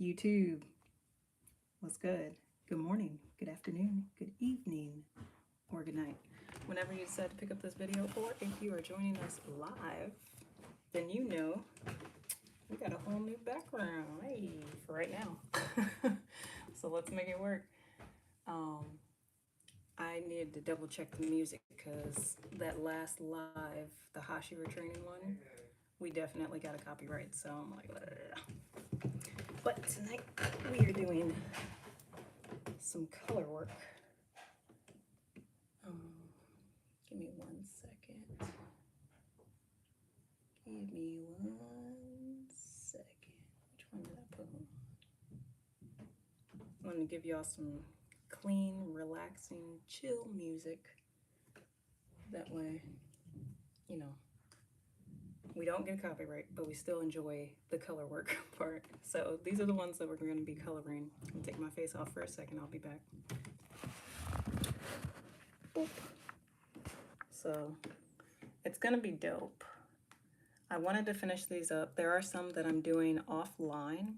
YouTube, what's good? Good morning, good afternoon, good evening, or good night. Whenever you decide to pick up this video, or if you are joining us live, then you know we got a whole new background, hey, for right now. So let's make it work. I needed to double check the music because that last live, the Hashira training one, we definitely got a copyright, so I'm like, ugh. But tonight we are doing some color work. Give me 1 second. Give me 1 second. Which one did I put on? I'm going to give y'all some clean, relaxing, chill music. That way, you know, we don't get copyright, but we still enjoy the color work part. So these are the ones that we're going to be coloring. I'll take my face off for a second. I'll be back. Boop. So it's going to be dope. I wanted to finish these up. There are some that I'm doing offline,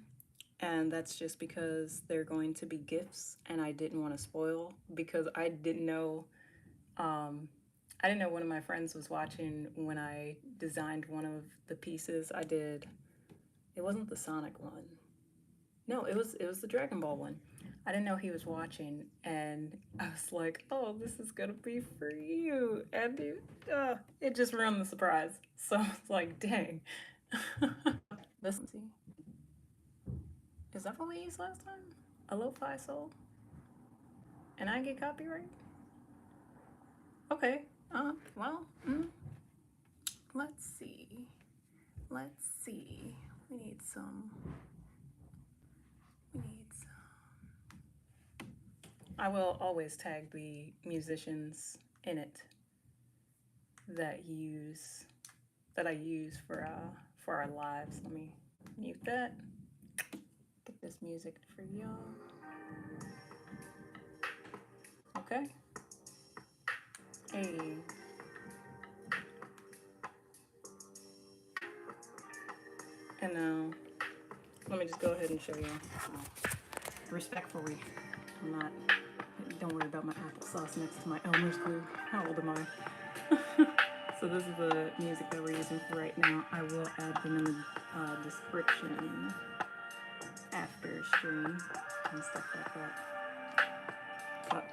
and that's just because they're going to be gifts, and I didn't want to spoil because I didn't know one of my friends was watching when I designed one of the pieces I did. It wasn't the Sonic one. No, it was the Dragon Ball one. I didn't know he was watching, and I was like, oh, this is gonna be for you. And it just ruined the surprise. So I was like, dang. Listen, see. Is that what we used last time? A Lofi Soul? And I get copyright? Okay. Well, let's see. We need some. I will always tag the musicians in it that I use for our lives. Let me mute that. Get this music for y'all. Okay. Hey. And now, let me just go ahead and show you. Respectfully, don't worry about my applesauce next to my Elmer's glue. How old am I? So this is the music that we're using for right now. I will add them in the description after stream and stuff like that. But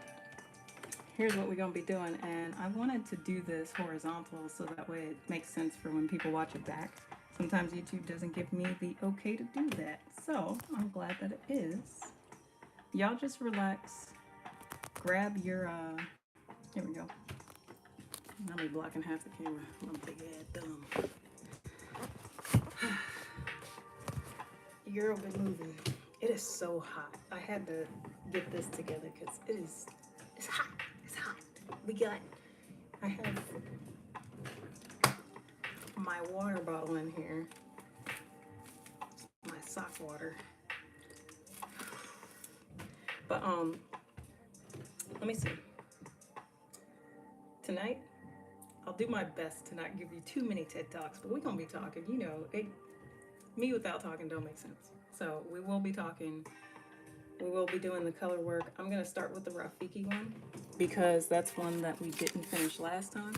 here's what we're going to be doing, and I wanted to do this horizontal so that way it makes sense for when people watch it back. Sometimes YouTube doesn't give me the okay to do that, so I'm glad that it is. Y'all just relax, grab your, here we go. I'll be blocking half the camera. I'm gonna take your head dumb. Your girl been moving. It is so hot. I had to get this together because it's hot. It's hot. I have my water bottle in here. My sock water. But let me see. Tonight, I'll do my best to not give you too many TED Talks, but we're gonna be talking. You know, me without talking don't make sense. So we will be talking. We will be doing the color work. I'm gonna start with the Rafiki one because that's one that we didn't finish last time.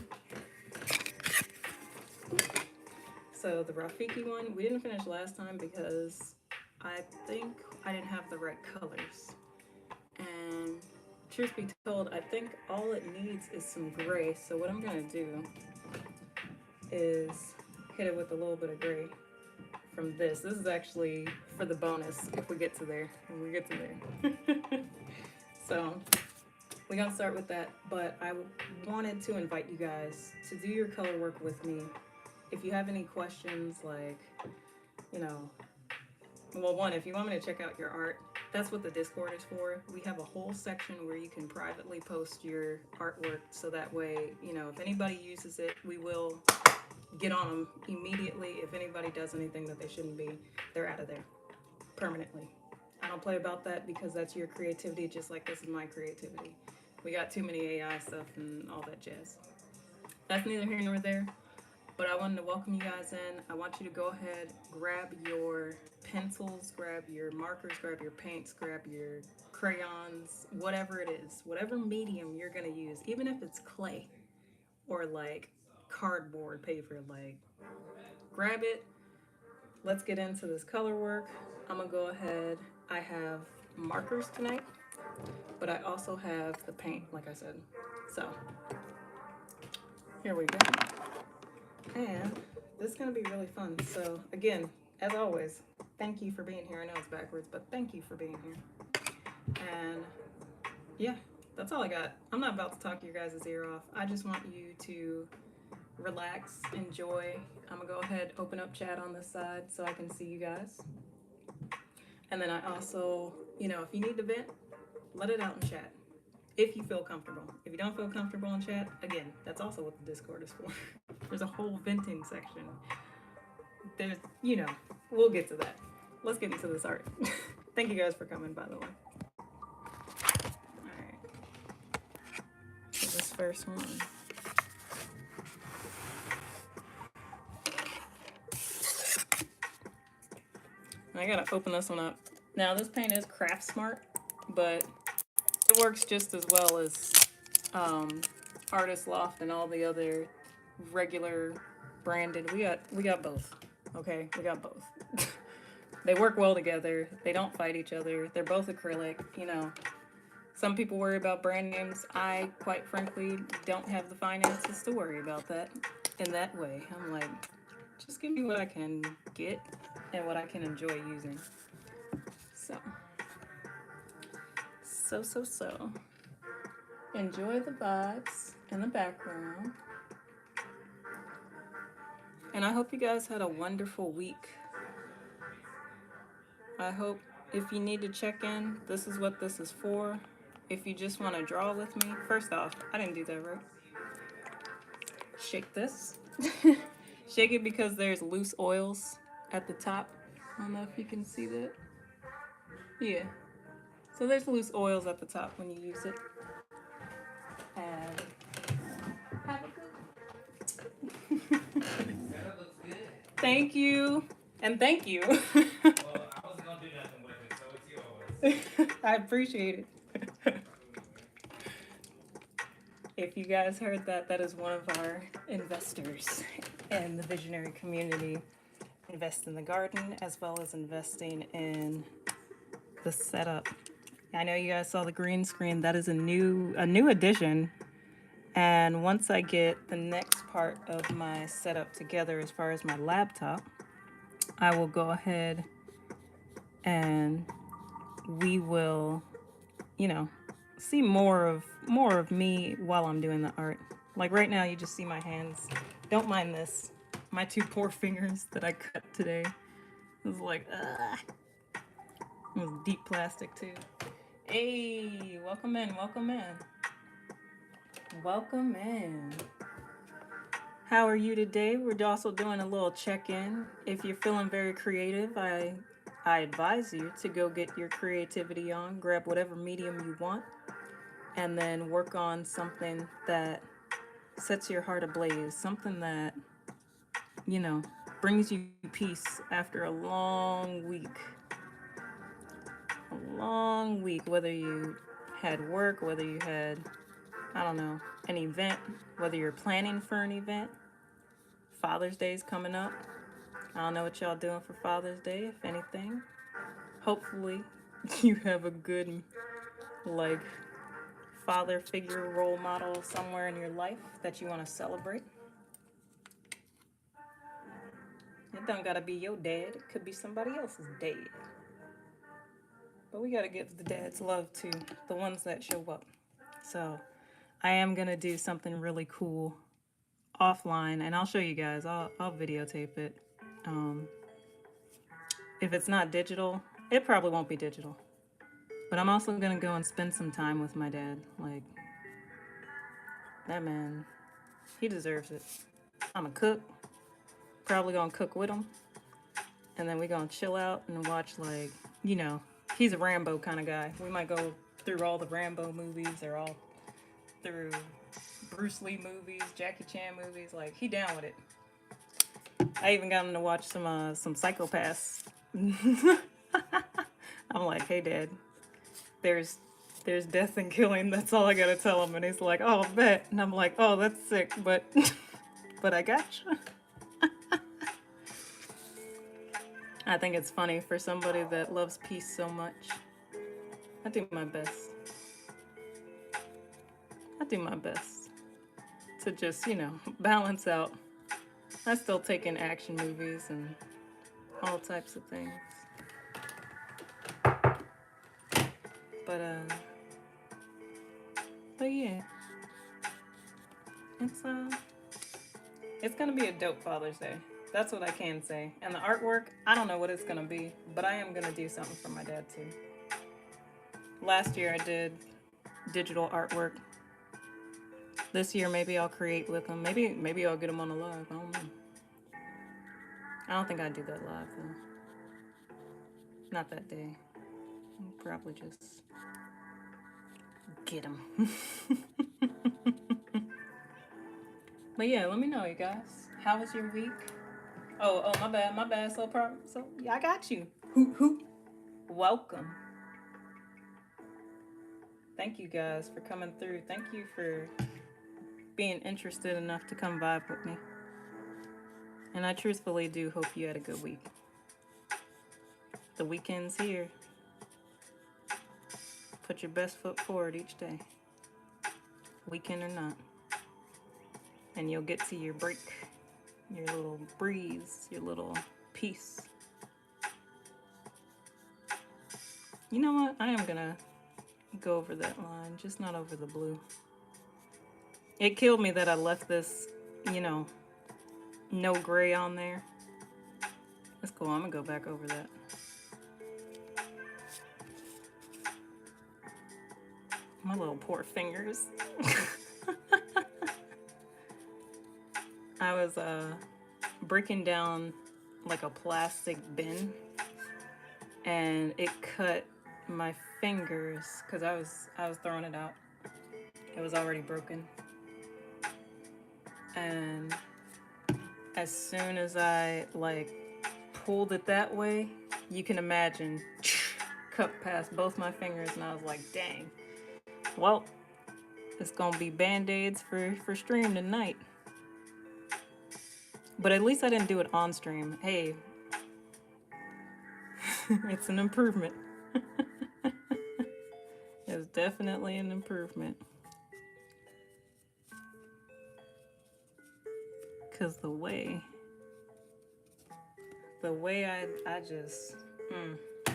So the Rafiki one, we didn't finish last time because I think I didn't have the right colors. And truth be told, I think all it needs is some gray. So what I'm gonna do is hit it with a little bit of gray from this. This is actually for the bonus if we get to there. So we're gonna start with that, but I wanted to invite you guys to do your color work with me. If you have any questions, like, you know, well, one, if you want me to check out your art, that's what the Discord is for. We have a whole section where you can privately post your artwork, so that way, you know, if anybody uses it, we will get on them immediately. If anybody does anything that they shouldn't be, they're out of there permanently. I don't play about that because that's your creativity, just like this is my creativity. We got too many AI stuff and all that jazz. That's neither here nor there. But I wanted to welcome you guys in. I want you to go ahead, grab your pencils, grab your markers, grab your paints, grab your crayons, whatever it is, whatever medium you're gonna use, even if it's clay or like cardboard paper, like grab it. Let's get into this color work. I'm gonna go ahead. I have markers tonight, but I also have the paint, like I said. So here we go. And this is gonna be really fun. So again, as always, thank you for being here. I know it's backwards, but thank you for being here. And yeah, that's all I got. I'm not about to talk your guys' ear off. I just want you to relax, enjoy. I'm gonna go ahead, open up chat on this side so I can see you guys. And then I also, you know, if you need to vent, let it out in chat. If you feel comfortable. If you don't feel comfortable in chat, again, that's also what the Discord is for. There's a whole venting section. There's, you know, we'll get to that. Let's get into this art. Thank you guys for coming, by the way. Alright. So this first one. I gotta open this one up. Now this paint is Craft Smart, but it works just as well as Artist Loft and all the other regular branded. We got both. Okay, we got both. They work well together. They don't fight each other. They're both acrylic. You know, some people worry about brand names. I, quite frankly, don't have the finances to worry about that in that way. I'm like, just give me what I can get and what I can enjoy using. So. Enjoy the vibes in the background. And I hope you guys had a wonderful week. I hope if you need to check in, this is what this is for. If you just want to draw with me, first off, I didn't do that right. Shake this. Shake it because there's loose oils at the top. I don't know if you can see that. Yeah. So there's loose oils at the top when you use it. And have a good That looks good. Thank you. And thank you. Well, I wasn't gonna do nothing with it, so it's yours. I appreciate it. If you guys heard that, that is one of our investors in the visionary community. Invest in the garden as well as investing in the setup. I know you guys saw the green screen. That is a new addition. And once I get the next part of my setup together as far as my laptop, I will go ahead and we will, you know, see more of me while I'm doing the art. Like right now, you just see my hands. Don't mind this. My two poor fingers that I cut today. It was like, ugh. It was deep plastic too. Hey, welcome in, welcome in. Welcome in. How are you today? We're also doing a little check-in. If you're feeling very creative, I advise you to go get your creativity on, grab whatever medium you want, and then work on something that sets your heart ablaze, something that, you know, brings you peace after a long week. A long week, whether you had work, whether you had, I don't know, an event, whether you're planning for an event. Father's Day's coming up. I don't know what y'all doing for Father's Day, if anything. Hopefully you have a good, like, father figure role model somewhere in your life that you want to celebrate. It don't gotta be your dad. It could be somebody else's dad. But we gotta give the dads love to the ones that show up. So I am gonna do something really cool offline, and I'll show you guys. I'll videotape it. If it's not digital, it probably won't be digital. But I'm also gonna go and spend some time with my dad. Like, that man, he deserves it. I'm a cook. Probably gonna cook with him. And then we gonna chill out and watch, like, you know, he's a Rambo kind of guy. We might go through all the Rambo movies or all through Bruce Lee movies, Jackie Chan movies. Like, he down with it. I even got him to watch some Psychopaths I'm like, hey, Dad, there's death and killing. That's all I gotta tell him. And he's like, oh, bet. And I'm like, oh, that's sick, but but I got you. I think it's funny for somebody that loves peace so much. I do my best. I do my best to just, balance out. I still take in action movies and all types of things. But yeah, it's gonna be a dope Father's Day. That's what I can say. And the artwork, I don't know what it's gonna be, but I am gonna do something for my dad too. Last year I did digital artwork. This year maybe I'll create with him. Maybe I'll get him on a live. I don't know. I don't think I'd do that live though. Not that day. I'll probably just get him. But yeah, let me know, you guys. How was your week? Oh, my bad. SoPrpr. So yeah, I got you. HooT. Welcome. Thank you guys for coming through. Thank you for being interested enough to come vibe with me. And I truthfully do hope you had a good week. The weekend's here. Put your best foot forward each day, weekend or not. And you'll get to your break, your little breeze, your little peace. You know what? I am gonna go over that line, just not over the blue. It killed me that I left this, no gray on there. That's cool. I'm gonna go back over that. My little poor fingers. I was breaking down like a plastic bin, and it cut my fingers because I was throwing it out. It was already broken, and as soon as I pulled it that way, you can imagine, cut past both my fingers, and I was like, dang. Well, it's gonna be band-aids for stream tonight. But at least I didn't do it on stream. Hey, it's an improvement. It's definitely an improvement. Because the way I just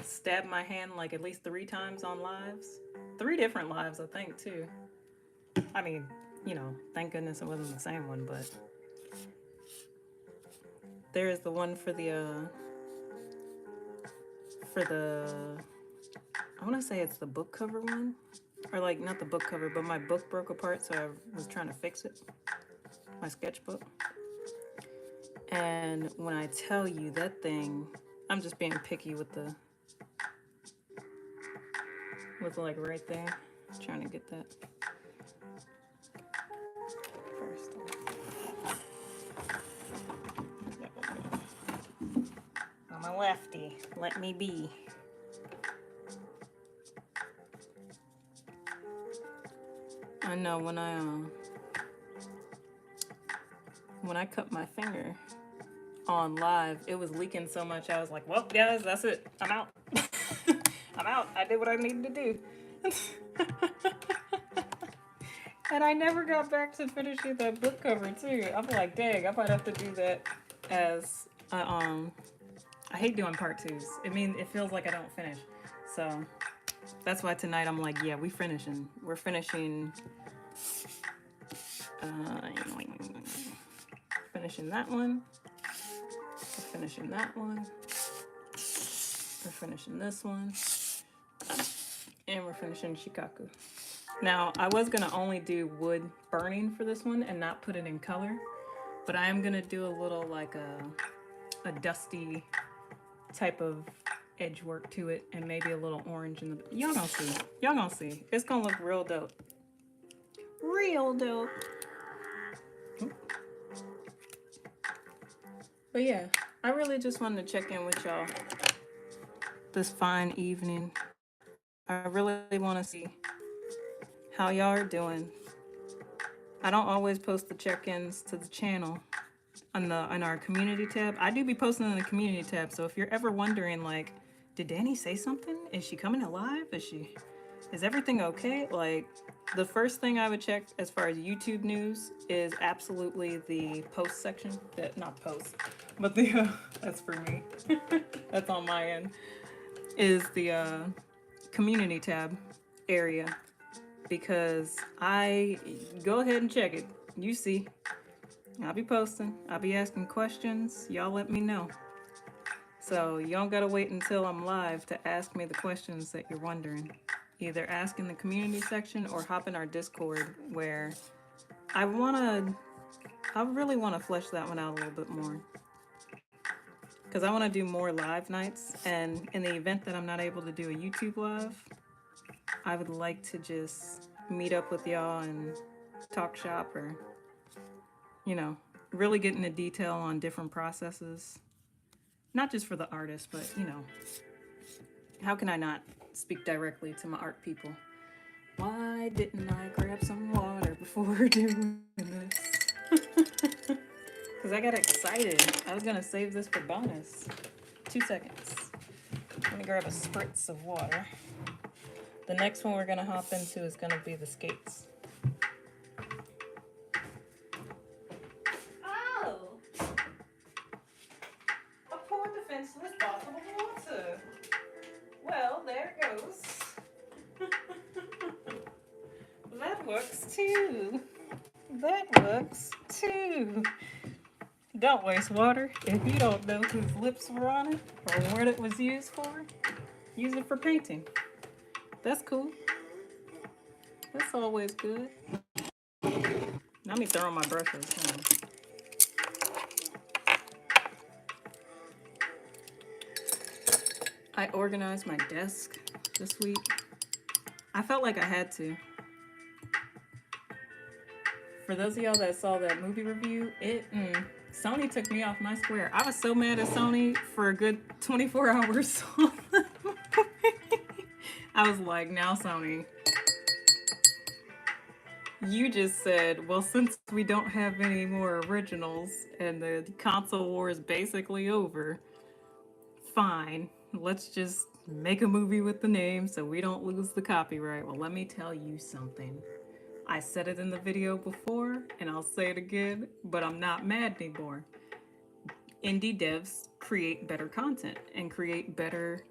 stabbed my hand like at least 3 times on lives. 3 different lives, I think, too. I mean, thank goodness it wasn't the same one, but there is the one for the I want to say it's the book cover one, or not the book cover, but my book broke apart, so I was trying to fix it, my sketchbook. And when I tell you that thing, I'm just being picky with right there, trying to get that. First I'm a lefty. Let me be. I know when I cut my finger on live, it was leaking so much. I was like, well, guys, that's it. I'm out. I'm out. I did what I needed to do. And I never got back to finishing that book cover too. I'm like, dang, I might have to do that as I hate doing part 2s. It feels like I don't finish. So that's why tonight I'm like, yeah, we're finishing. We're finishing that one. We're finishing that one. We're finishing this one. And we're finishing Shikaku. Now, I was going to only do wood burning for this one and not put it in color. But I am going to do a little a dusty type of edge work to it, and maybe a little orange in the... Y'all gonna see. Y'all gonna see. It's gonna look real dope. Real dope. But yeah, I really just wanted to check in with y'all this fine evening. I really want to see how y'all are doing. I don't always post the check-ins to the channel on our community tab. I do be posting in the community tab, so if you're ever wondering, like, did Danny say something? Is she coming alive? Is everything okay? Like, the first thing I would check as far as YouTube news is absolutely the post section. Not post, but the that's for me. That's on my end. Is the community tab area, because I go ahead and check it. You see, I'll be posting. I'll be asking questions. Y'all let me know. So you don't gotta wait until I'm live to ask me the questions that you're wondering. Either ask in the community section or hop in our Discord, where I really wanna flesh that one out a little bit more. Because I wanna do more live nights, and in the event that I'm not able to do a YouTube live, I would like to just meet up with y'all and talk shop, or, you know, really get into detail on different processes. Not just for the artist, but, you know, how can I not speak directly to my art people? Why didn't I grab some water before doing this? Because I got excited. I was going to save this for bonus. 2 seconds. Let me grab a spritz of water. The next one we're going to hop into is going to be the skates. Oh! A poor defenseless bottle of water. Well, there it goes. That works too. That works too. Don't waste water. If you don't know whose lips were on it or what it was used for, use it for painting. That's cool. That's always good. Let me throw on my brushes. I organized my desk this week. I felt like I had to. For those of y'all that saw that movie review, Sony took me off my square. I was so mad at Sony for a good 24 hours. I was like, now Sony, you just said, well, since we don't have any more originals and the console war is basically over, fine, let's just make a movie with the name so we don't lose the copyright. Well, let me tell you something. I said it in the video before, and I'll say it again, but I'm not mad anymore. Indie devs create better content and create better,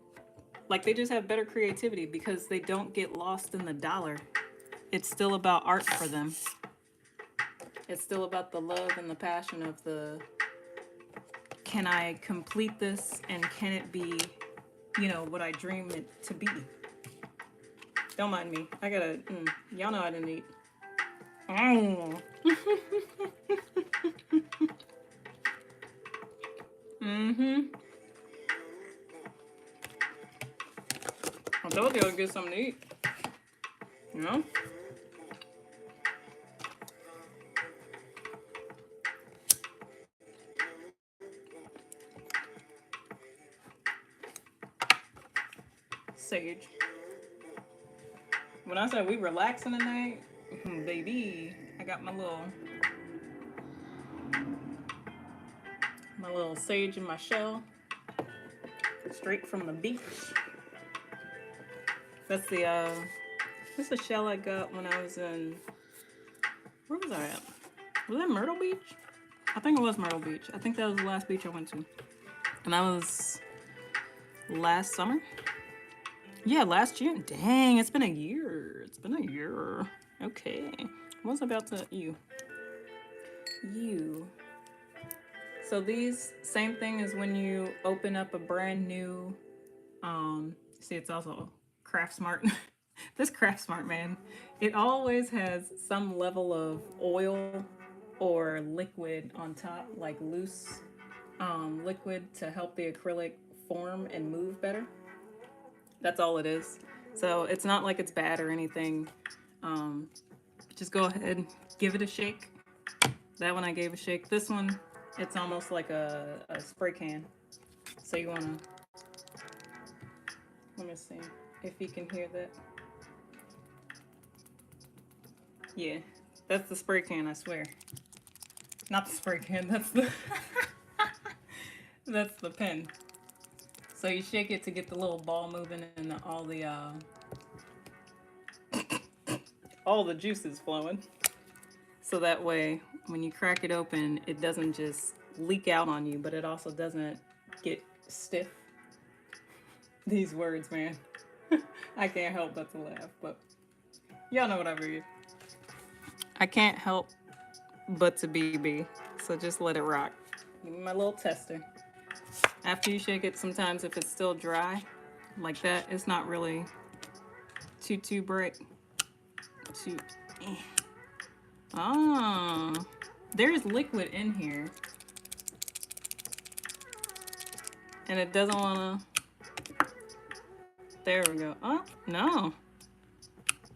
like, they just have better creativity because they don't get lost in the dollar. It's still about art for them. It's still about the love and the passion of the, can I complete this and can it be, you know, what I dream it to be? Don't mind me. I gotta, y'all know I didn't eat. I told you I'd get something to eat. You know? Sage. When I said we relaxing tonight, baby, I got my little sage in my shell, straight from the beach. That's the shell I got when I was in, where was I at? Was that Myrtle Beach? I think it was Myrtle Beach. I think that was the last beach I went to. And that was last summer? Yeah, last June. Dang, it's been a year. It's been a year. Okay. What was I about to, you. So these, same thing as when you open up a brand new, see, it's also Craft Smart. This Craft Smart, man, it always has some level of oil or liquid on top, like loose liquid to help the acrylic form and move better. That's all it is. So it's not like it's bad or anything. Just go ahead, give it a shake. That one I gave a shake. This one, it's almost like a spray can. So you wanna me see if you can hear that. Yeah, that's the spray can, I swear. Not the spray can, that's the that's the pen. So you shake it to get the little ball moving and all the juices flowing. So that way, when you crack it open, it doesn't just leak out on you, but it also doesn't get stiff. These words, man. I can't help but to laugh, but y'all know what I mean. I can't help but to be, so just let it rock. Give me my little tester. After you shake it, sometimes if it's still dry, like that, it's not really too bright. Ah, there's liquid in here. And it doesn't wanna, there we go. Oh, no.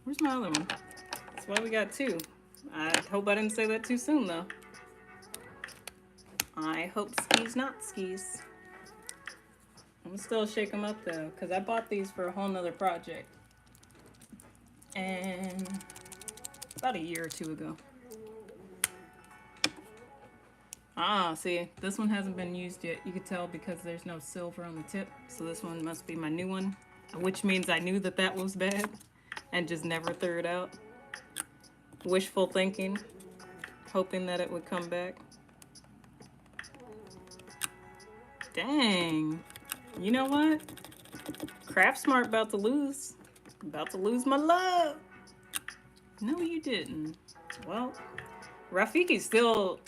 Where's my other one? That's why we got two. I hope I didn't say that too soon though. I hope skis not skis. I'm still shake them up though, because I bought these for a whole nother project. And about a year or two ago. Ah, see, this one hasn't been used yet. You can tell because there's no silver on the tip. So this one must be my new one, which means I knew that that was bad and just never threw it out. Wishful thinking, hoping that it would come back. Dang. You know what? Craftsmart about to lose. About to lose my love. No, you didn't. Well, Rafiki's still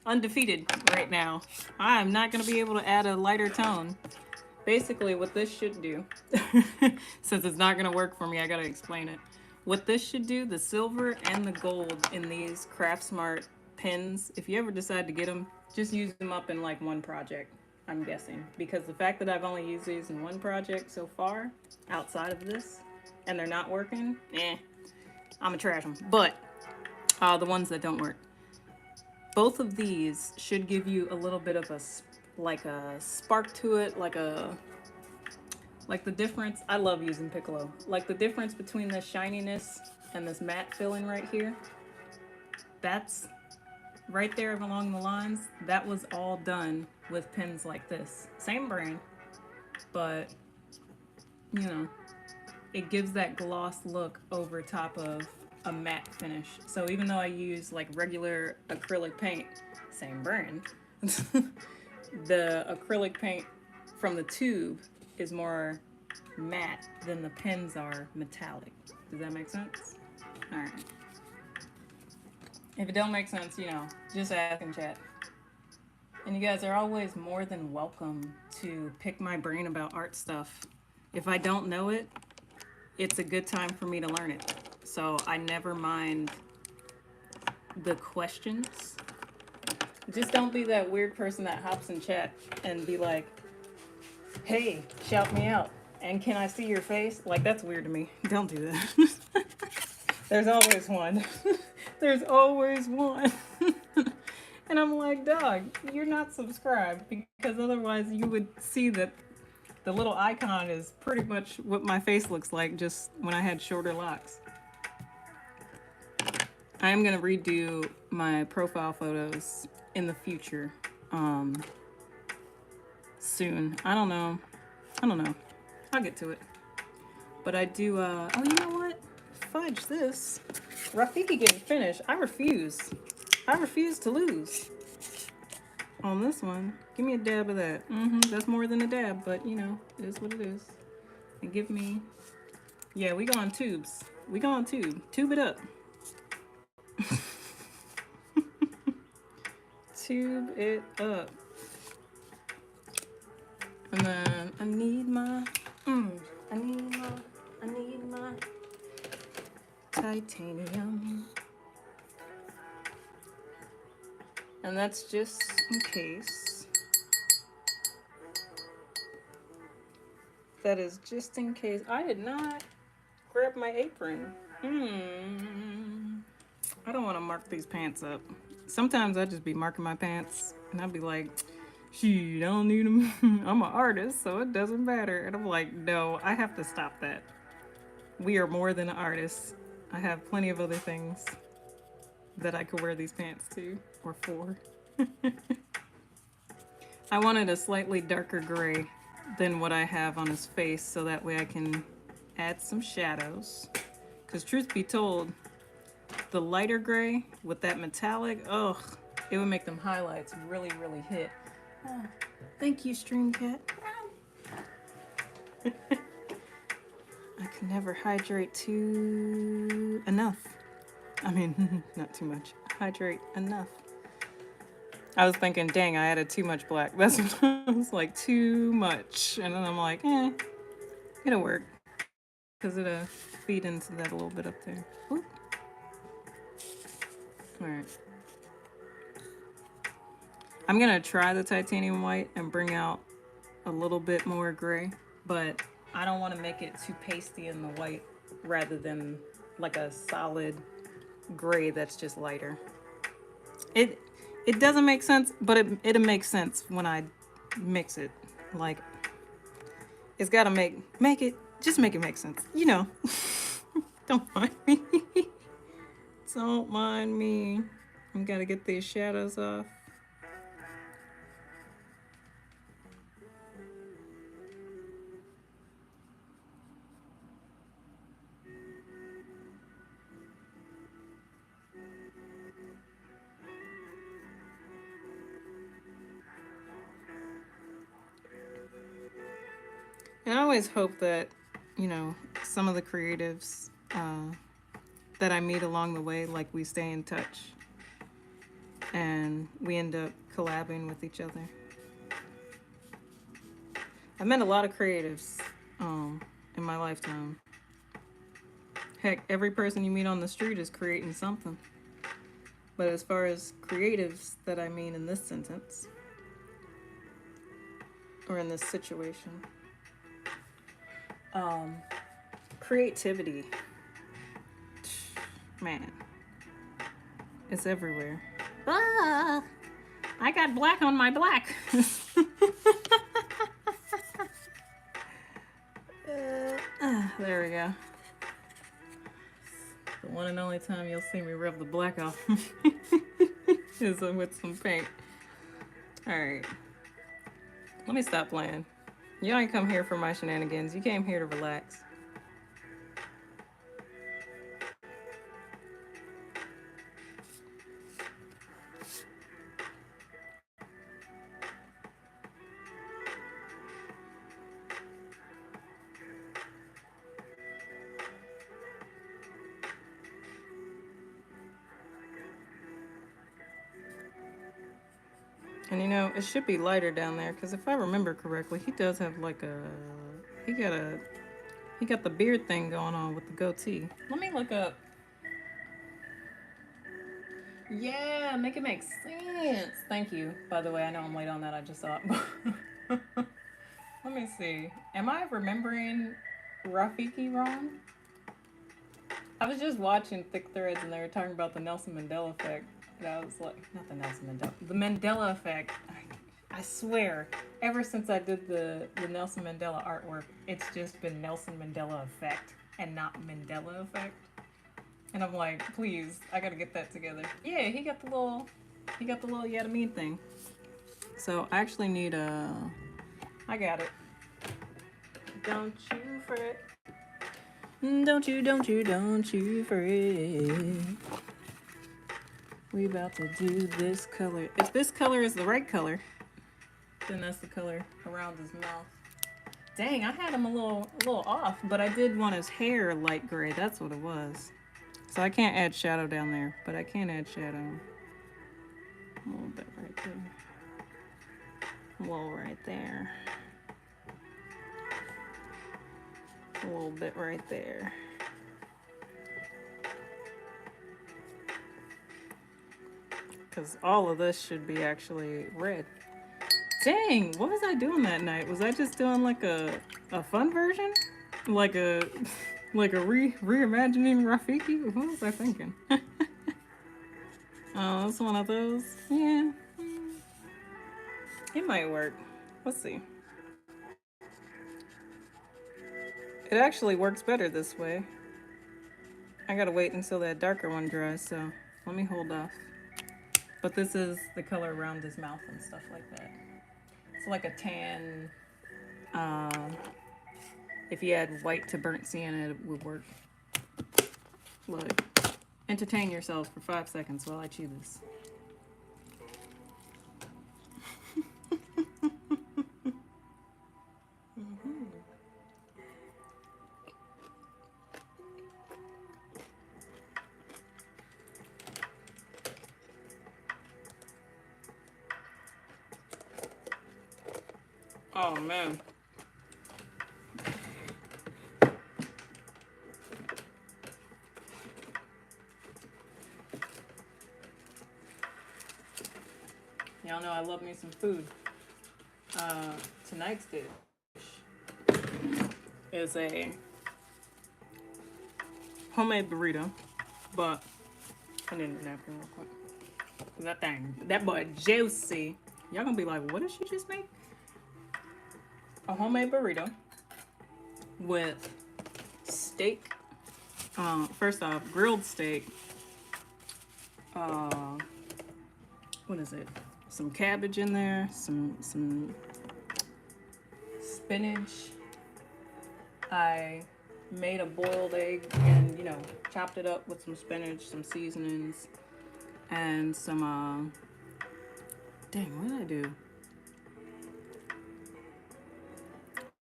undefeated right now. I'm not going to be able to add a lighter tone. Basically, what this should do, since it's not going to work for me, I got to explain it. What this should do, the silver and the gold in these Craftsmart pens, if you ever decide to get them, just use them up in like one project, I'm guessing. Because the fact that I've only used these in one project so far, outside of this, and they're not working, I'm gonna trash them. But the ones that don't work, both of these should give you a little bit of a spark to it, like the difference. I love using Piccolo. Like the difference between the shininess and this matte filling right here. That's right there along the lines. That was all done with pens like this. Same brand, but you know, it gives that gloss look over top of a matte finish. So even though I use like regular acrylic paint, same brand, the acrylic paint from the tube is more matte than the pens are metallic. Does that make sense? All right. If it don't make sense, you know, just ask in chat. And you guys are always more than welcome to pick my brain about art stuff. If I don't know it, it's a good time for me to learn it. So I never mind the questions. Just don't be that weird person that hops in chat and be like, hey, shout me out. And can I see your face? Like, that's weird to me. Don't do that. There's always one. There's always one. And I'm like, dog, you're not subscribed, because otherwise you would see that the little icon is pretty much what my face looks like just when I had shorter locks. I am going to redo my profile photos in the future soon. I don't know. I'll get to it. But I do, oh, you know what? Fudge this. Rafiki getting finished. I refuse to lose on this one. Give me a dab of that. That's more than a dab, but you know, it is what it is. And give me, yeah, we go on tubes. We go on tube. Tube it up. Tube it up. And then I need my titanium. And that's just in case. That is just in case. I did not grab my apron. I don't want to mark these pants up. Sometimes I just be marking my pants and I'll be like, Shoot, I don't need them. I'm an artist, so it doesn't matter. And I'm like, no, I have to stop that. We are more than artists. I have plenty of other things that I could wear these pants to or for. I wanted a slightly darker gray than what I have on his face so that way I can add some shadows. Because truth be told, the lighter gray with that metallic, ugh, it would make them highlights really, really hit. Oh, thank you, Stream Cat. I can never hydrate too enough. I mean, not too much. Hydrate enough. I was thinking, dang, I added too much black. That's what I was like, too much. And then I'm like, it'll work. Because it'll feed into that a little bit up there. Oop. All right. I'm going to try the titanium white and bring out a little bit more gray. But I don't want to make it too pasty in the white rather than like a solid gray that's just lighter. It doesn't make sense, but it'll make sense when I mix it. Like, it's gotta make it make sense. You know. Don't mind me. Don't mind me. I gotta get these shadows off. And I always hope that, you know, some of the creatives that I meet along the way, like we stay in touch and we end up collabing with each other. I've met a lot of creatives in my lifetime. Heck, every person you meet on the street is creating something. But as far as creatives that I mean in this sentence, or in this situation, creativity, man, it's everywhere. Ah, I got black on my black. There we go. The one and only time you'll see me rub the black off is with some paint. Alright. Let me stop playing. You ain't come here for my shenanigans. You came here to relax. And you know, it should be lighter down there, because if I remember correctly, he does have like he got the beard thing going on with the goatee. Let me look up. Yeah, make it make sense. Thank you. By the way, I know I'm late on that, I just saw it. Let me see. Am I remembering Rafiki wrong? I was just watching Thick Threads and they were talking about the Nelson Mandela effect. And I was like, not the Nelson Mandela, the Mandela effect. I swear, ever since I did the Nelson Mandela artwork, it's just been Nelson Mandela effect and not Mandela effect. And I'm like, please, I gotta get that together. Yeah, he got the little Yadameen thing. So I actually need I got it. Don't you fret. Don't you fret. We about to do this color. If this color is the right color, then that's the color around his mouth. Dang, I had him a little off, but I did want his hair light gray. That's what it was. So I can't add shadow down there, but I can add shadow. A little bit right there. A little right there. A little bit right there. Because all of this should be actually red. Dang, what was I doing that night? Was I just doing like a fun version? Like a reimagining Rafiki? What was I thinking? Oh, that's one of those? Yeah. It might work. Let's see. It actually works better this way. I gotta wait until that darker one dries, so let me hold off. But this is the color around his mouth and stuff like that. It's like a tan. If you add white to burnt sienna, it would work. Look, entertain yourselves for 5 seconds while I chew this. Oh man. Y'all know I love me some food. Tonight's dish is a homemade burrito, but I need a napkin real quick. That boy juicy. Y'all gonna be like, what did she just make? A homemade burrito with steak. First off, grilled steak. What is it? Some cabbage in there, some spinach. I made a boiled egg and, you know, chopped it up with some spinach, some seasonings, and some, dang, what did I do?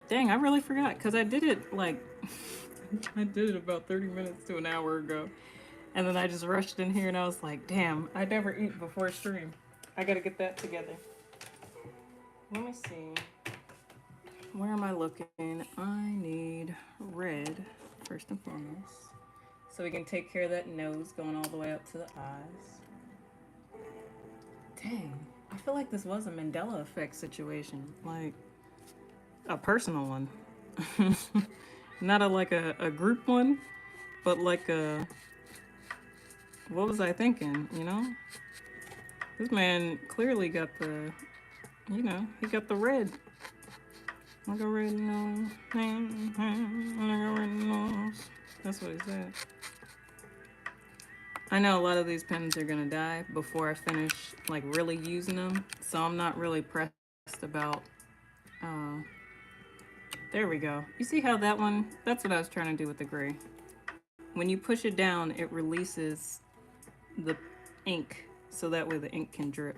Dang, I really forgot, because I did it, like, I did it about 30 minutes to an hour ago. And then I just rushed in here and I was like, damn, I never eat before stream. I gotta get that together. Let me see. Where am I looking? I need red, first and foremost. So we can take care of that nose going all the way up to the eyes. Dang, I feel like this was a Mandela effect situation. Like, a personal one. Not like a group one, but like a, what was I thinking, you know? This man clearly got the, you know, he got the red. Like a red nose. Like a red nose. That's what he said. I know a lot of these pens are gonna die before I finish like really using them, so I'm not really pressed about, there we go. You see how that one, that's what I was trying to do with the gray. When you push it down, it releases the ink, so that way the ink can drip.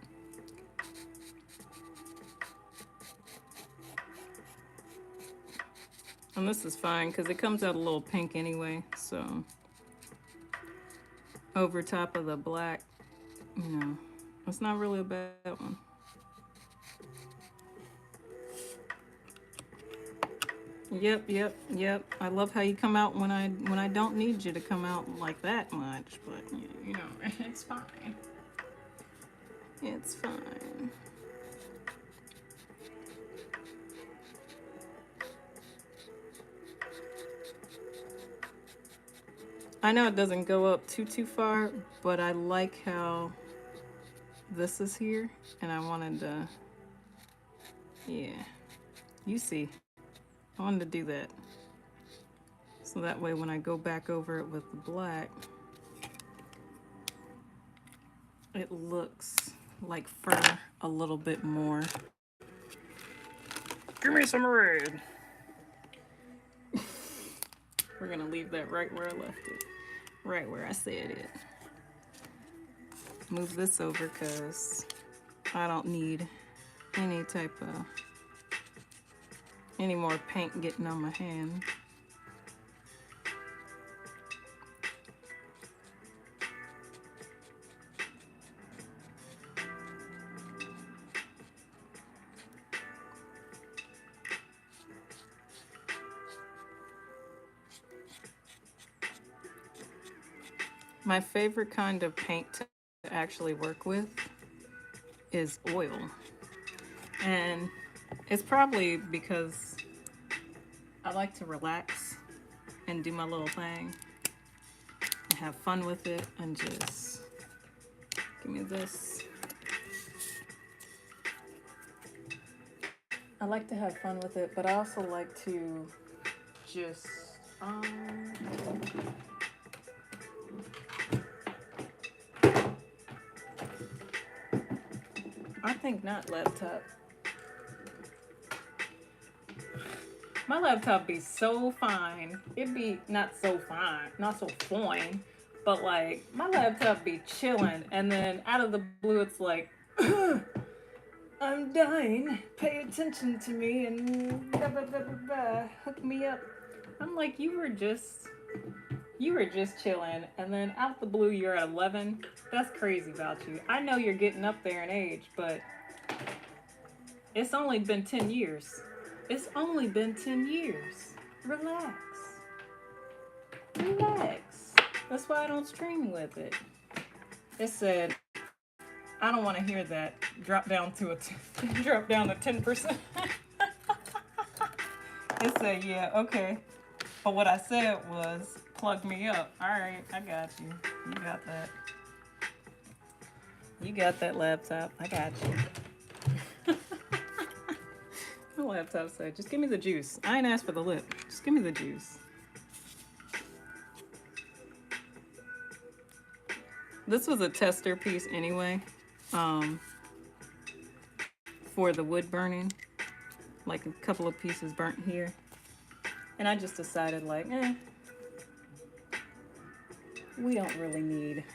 And this is fine because it comes out a little pink anyway, so over top of the black, you know, it's not really a bad one. Yep. I love how you come out when I don't need you to come out like that much, but you know, it's fine. It's fine. I know it doesn't go up too far, but I like how this is here, and I wanted to, yeah, you see, I wanted to do that. So that way when I go back over it with the black, it looks like fur a little bit more. Give me some red. We're gonna leave that right where I left it. Right where I said it. Move this over because I don't need any type of, any more paint getting on my hand. My favorite kind of paint to actually work with is oil. And it's probably because I like to relax and do my little thing and have fun with it and just give me this. I like to have fun with it, but I also like to just I think not laptop. My laptop be so fine. It be not so fine, not so fine, but like my laptop be chilling, and then out of the blue, it's like, I'm dying. Pay attention to me and blah, blah, blah, blah, blah. Hook me up. I'm like, you were just chilling, and then out the blue, you're at 11. That's crazy about you. I know you're getting up there in age, but it's only been 10 years. It's only been 10 years. Relax. Relax. That's why I don't stream with it. It said, I don't want to hear that. Drop down to 10%. It said, yeah, okay. But what I said was, plug me up. All right, I got you. You got that. You got that laptop. I got you. My laptop said, just give me the juice. I ain't asked for the lip. Just give me the juice. This was a tester piece anyway, for the wood burning. Like a couple of pieces burnt here. And I just decided like, we don't really need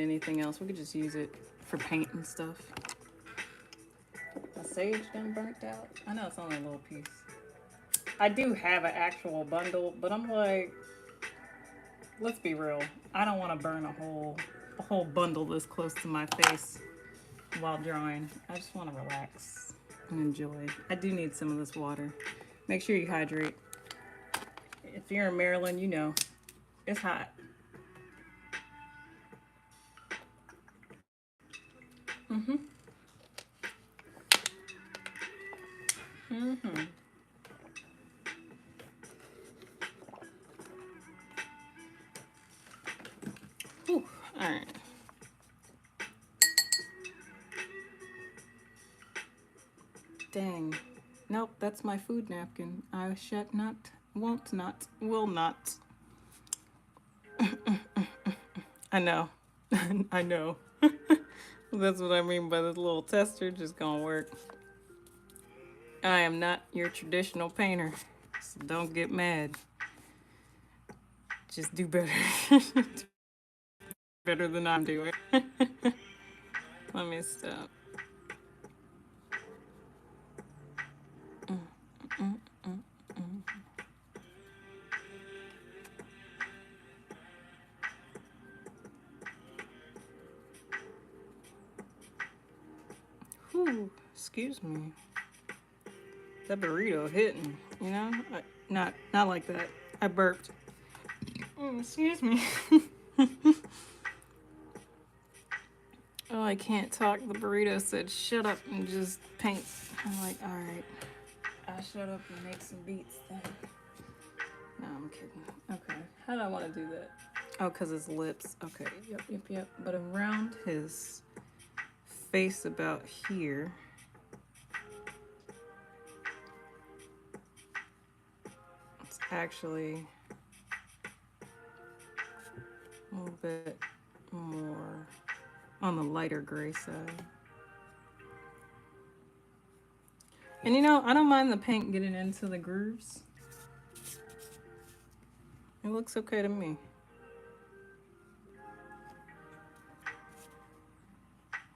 anything else. We could just use it for paint and stuff. My sage done burnt out. I know it's only a little piece. I do have an actual bundle, but I'm like, let's be real. I don't want to burn a whole bundle this close to my face while drawing. I just want to relax and enjoy. I do need some of this water. Make sure you hydrate. If you're in Maryland, you know, it's hot. Mm-hmm. Mm-hmm. Whew. All right. Dang. Nope, that's my food napkin. I shall not, won't not, will not. I know. I know. That's what I mean by this little tester just gonna work. I am not your traditional painter, so don't get mad. Just do better. Better than I'm doing. Let me stop. Whew, excuse me. That burrito hitting, you know? Not like that. I burped. Excuse me. Oh, I can't talk. The burrito said, shut up and just paint. I'm like, all right. I'll shut up and make some beats then. No, I'm kidding. Okay. How do I want to do that? Oh, because his lips. Okay. Yep. But around his face about here. It's actually a little bit more on the lighter gray side. And you know, I don't mind the paint getting into the grooves. It looks okay to me.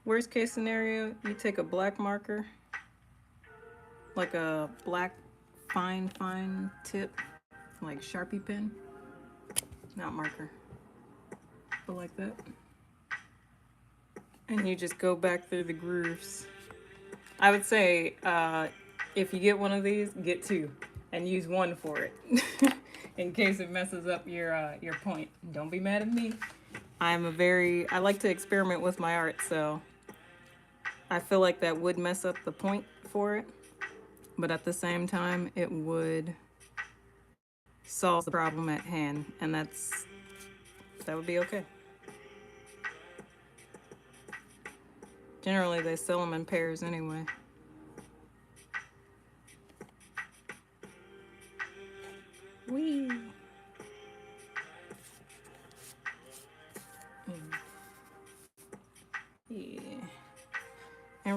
Worst case scenario, you take a black marker, like a black fine tip, like Sharpie pen, not marker, but like that. And you just go back through the grooves. I would say, if you get one of these, get two and use one for it in case it messes up your point. Don't be mad at me. I like to experiment with my art, so I feel like that would mess up the point for it, but at the same time, it would solve the problem at hand, and that would be okay. Generally, they sell them in pairs anyway.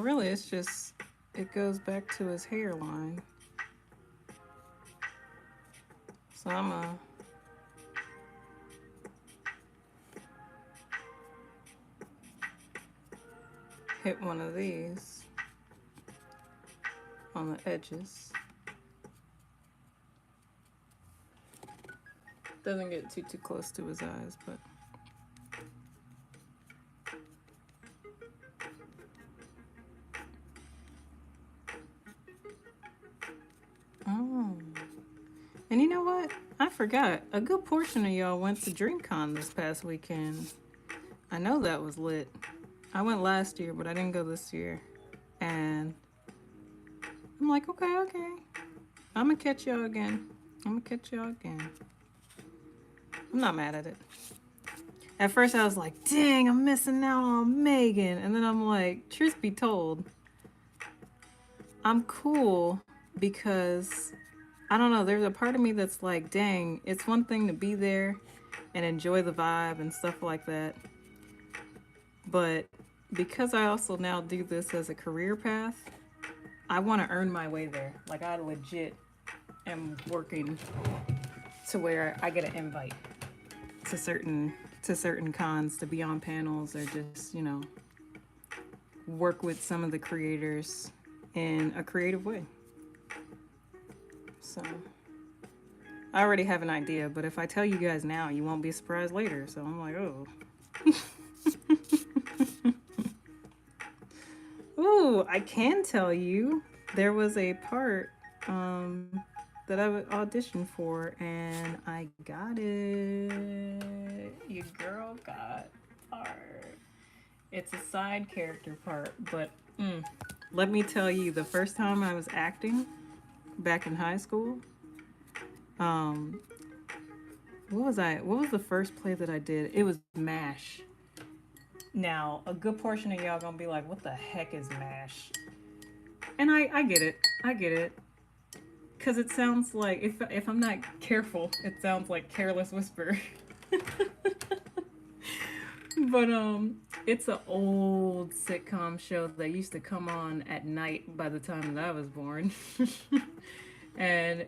really, it's just, it goes back to his hairline. So I'm gonna hit one of these on the edges. Doesn't get too close to his eyes, but oh. And you know what? I forgot. A good portion of y'all went to DreamCon this past weekend. I know that was lit. I went last year, but I didn't go this year. And I'm like, okay. I'm gonna catch y'all again. I'm not mad at it. At first I was like, dang, I'm missing out on Megan. And then I'm like, truth be told, I'm cool because, I don't know, there's a part of me that's like, dang, it's one thing to be there and enjoy the vibe and stuff like that. But because I also now do this as a career path, I want to earn my way there. Like, I legit am working to where I get an invite to certain cons to be on panels or just, you know, work with some of the creators in a creative way. So I already have an idea, but if I tell you guys now, you won't be surprised later. So I'm like, oh. Ooh, I can tell you there was a part that I would audition for and I got it. Your girl got part. It's a side character part, but let me tell you, the first time I was acting back in high school, what was the first play that I did? It was MASH. Now, a good portion of y'all gonna be like, what the heck is MASH? And I get it. Because it sounds like, if I'm not careful, it sounds like Careless Whisper. But it's an old sitcom show that used to come on at night by the time that I was born. And